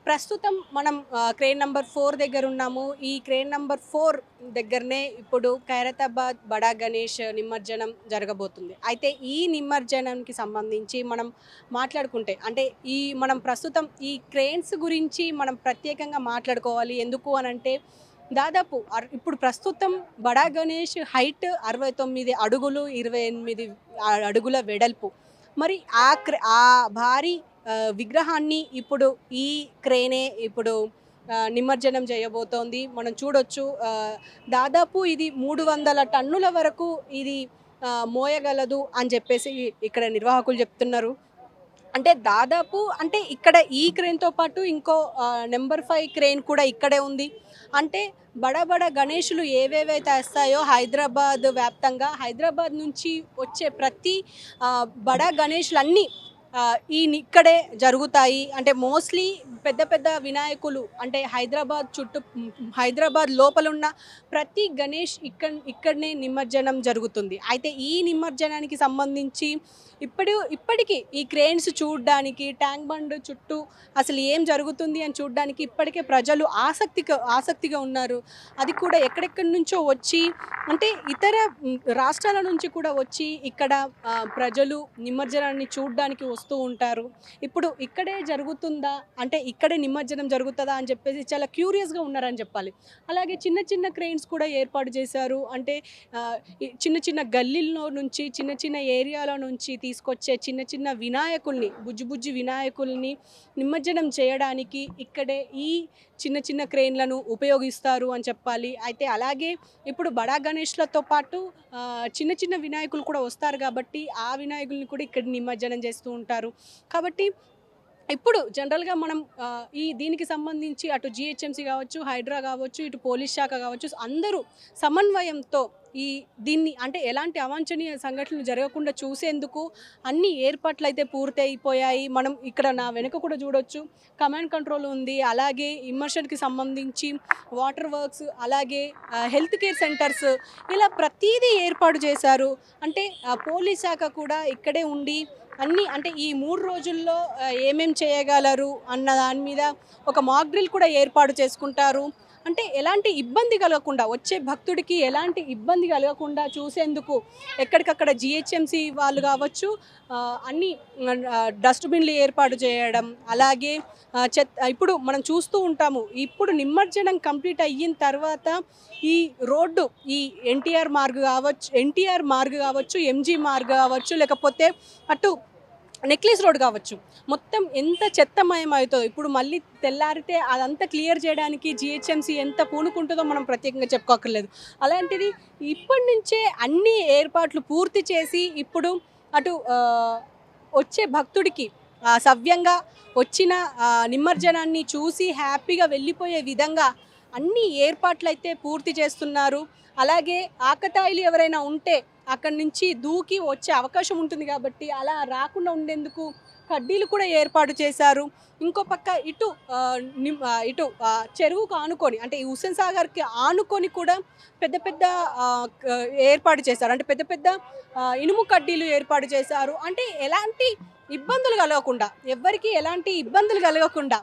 ప్రస్తుతం మనం crane number 4 దగ్గర ఉన్నాము. ఈ క్రేన్ నంబర్ 4 దగ్గరనే ఇప్పుడు ఖైరతాబాద్ బడా గణేష్ నిమజ్జనం జరగబోతుంది. అయితే ఈ నిమజ్జనంకి సంబంధించి మనం మాట్లాడుకుంటే అంటే మనం ప్రస్తుతం ఈ క్రేన్స్ గురించి మనం ప్రత్యేకంగా మాట్లాడుకోవాలి. ఎందుకు అనంటే దాదాపు ఇప్పుడు ప్రస్తుతం బడా గణేష్ హైట్ 69 అడుగులు, 28 అడుగుల వెడల్పు. మరి ఆ భారీ విగ్రహాన్ని ఇప్పుడు ఈ క్రేనే ఇప్పుడు నిమజ్జనం చేయబోతోంది. మనం చూడొచ్చు దాదాపు ఇది 300 టన్నుల వరకు ఇది మోయగలదు అని చెప్పేసి ఇక్కడ నిర్వాహకులు చెప్తున్నారు. అంటే దాదాపు అంటే ఇక్కడ ఈ క్రేన్‌తో పాటు ఇంకో నంబర్ 5 క్రేన్ కూడా ఇక్కడే ఉంది. అంటే బడా బడా గణేషులు ఏవేవైతే వస్తాయో హైదరాబాద్ వ్యాప్తంగా హైదరాబాద్ నుంచి వచ్చే ప్రతి బడా గణేషులన్నీ ఇక్కడే జరుగుతాయి. అంటే మోస్ట్‌లీ పెద్ద పెద్ద వినాయకులు అంటే హైదరాబాద్ లోపలున్న ప్రతి గణేష్ ఇక్కడనే నిమజ్జనం జరుగుతుంది. అయితే ఈ నిమజ్జనానికి సంబంధించి ఇప్పటికి ఈ క్రేన్స్ చూడడానికి ట్యాంక్ బండ్ చుట్టూ అసలు ఏం జరుగుతుంది అని చూడడానికి ఇప్పటికే ప్రజలు ఆసక్తిగా ఉన్నారు. అది కూడా ఎక్కడెక్కడి నుంచో వచ్చి అంటే ఇతర రాష్ట్రాల నుంచి కూడా వచ్చి ఇక్కడ ప్రజలు నిమజ్జనాన్ని చూడడానికి వస్తూ ఉంటారు. ఇప్పుడు ఇక్కడే జరుగుతుందా అంటే ఇక్కడే నిమజ్జనం జరుగుతుందా అని చెప్పేసి చాలా క్యూరియస్గా ఉన్నారని చెప్పాలి. అలాగే చిన్న చిన్న క్రెయిన్స్ కూడా ఏర్పాటు చేశారు. అంటే చిన్న చిన్న గల్లీల్లో నుంచి చిన్న చిన్న ఏరియాల నుంచి తీసుకొచ్చే చిన్న చిన్న వినాయకుల్ని బుజ్జి వినాయకుల్ని నిమజ్జనం చేయడానికి ఇక్కడే ఈ చిన్న చిన్న క్రేన్లను ఉపయోగిస్తారు అని చెప్పాలి. అయితే అలాగే ఇప్పుడు బడా గణేష్లతో పాటు చిన్న చిన్న వినాయకులు కూడా వస్తారు కాబట్టి ఆ వినాయకుల్ని కూడా ఇక్కడ నిమజ్జనం చేస్తూ ఉంటారు. కాబట్టి ఇప్పుడు జనరల్‌గా మనం దీనికి సంబంధించి అటు జీహెచ్ఎంసీ కావచ్చు, హైడ్రా కావచ్చు, ఇటు పోలీస్ శాఖ కావచ్చు అందరూ సమన్వయంతో దీన్ని అంటే ఎలాంటి అవాంఛనీయ సంఘటనలు జరగకుండా చూసేందుకు అన్ని ఏర్పాట్లయితే పూర్తయిపోయాయి. మనం ఇక్కడ నా వెనుక కూడా చూడొచ్చు కమాండ్ కంట్రోల్ ఉంది. అలాగే ఇమ్మర్షన్‌కి సంబంధించి వాటర్ వర్క్స్, అలాగే హెల్త్ కేర్ సెంటర్స్ ఇలా ప్రతీదీ ఏర్పాటు చేశారు. అంటే పోలీస్ శాఖ కూడా ఇక్కడే ఉండి అన్నీ అంటే ఈ 3 రోజుల్లో ఏమేం చేయగలరు అన్న దాని మీద ఒక మాక్ డ్రిల్ కూడా ఏర్పాటు చేసుకుంటారు. అంటే ఎలాంటి ఇబ్బంది కలగకుండా వచ్చే భక్తుడికి ఎలాంటి ఇబ్బంది కలగకుండా చూసేందుకు ఎక్కడికక్కడ జీహెచ్ఎంసీ వాళ్ళు కావచ్చు అన్ని డస్ట్బిన్లు ఏర్పాటు చేయడం, అలాగే ఇప్పుడు మనం చూస్తూ ఉంటాము. ఇప్పుడు నిమజ్జనం కంప్లీట్ అయిన తర్వాత ఈ రోడ్డు ఈ ఎన్టీఆర్ మార్గ్ కావచ్చు, ఎంజీ మార్గ్ కావచ్చు, లేకపోతే అటు నెక్లెస్ రోడ్ కావచ్చు, మొత్తం ఎంత చెత్తమయం అవుతుందో ఇప్పుడు మళ్ళీ తెల్లారితే అదంతా క్లియర్ చేయడానికి జీహెచ్ఎంసీ ఎంత పూనుకుంటుందో మనం ప్రత్యేకంగా చెప్పుకోకర్లేదు. అలాంటిది ఇప్పటి నుంచే అన్ని ఏర్పాట్లు పూర్తి చేసి ఇప్పుడు అటు వచ్చే భక్తుడికి సవ్యంగా వచ్చిన నిమజ్జనాన్ని చూసి హ్యాపీగా వెళ్ళిపోయే విధంగా అన్ని ఏర్పాట్లయితే పూర్తి చేస్తున్నారు. అలాగే ఆకతాయిలు ఎవరైనా ఉంటే అక్కడి నుంచి దూకి వచ్చే అవకాశం ఉంటుంది కాబట్టి అలా రాకుండా ఉండేందుకు కడ్డీలు కూడా ఏర్పాటు చేశారు. ఇంకో పక్క ఇటు చెరువుకు ఆనుకొని అంటే ఈ హుస్సేన్ సాగర్కి ఆనుకొని కూడా పెద్ద పెద్ద ఏర్పాటు చేశారు. అంటే పెద్ద పెద్ద ఇనుము కడ్డీలు ఏర్పాటు చేశారు. అంటే ఎలాంటి ఇబ్బందులు కలగకుండా ఎవ్వరికీ ఎలాంటి ఇబ్బందులు కలగకుండా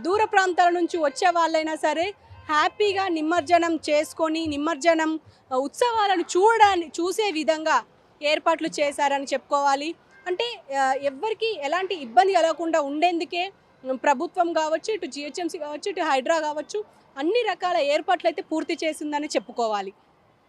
దూర ప్రాంతాల నుంచి వచ్చే వాళ్ళైనా సరే హ్యాపీగా నిమజ్జనం చేసుకొని నిమజ్జనం ఉత్సవాలను చూసే విధంగా ఏర్పాట్లు చేశారని చెప్పుకోవాలి. అంటే ఎవ్వరికీ ఎలాంటి ఇబ్బంది కలగకుండా ఉండేందుకే ప్రభుత్వం కావచ్చు, ఇటు జీహెచ్ఎంసీ కావచ్చు, ఇటు హైడ్రా కావచ్చు అన్ని రకాల ఏర్పాట్లు అయితే పూర్తి చేసిందని చెప్పుకోవాలి.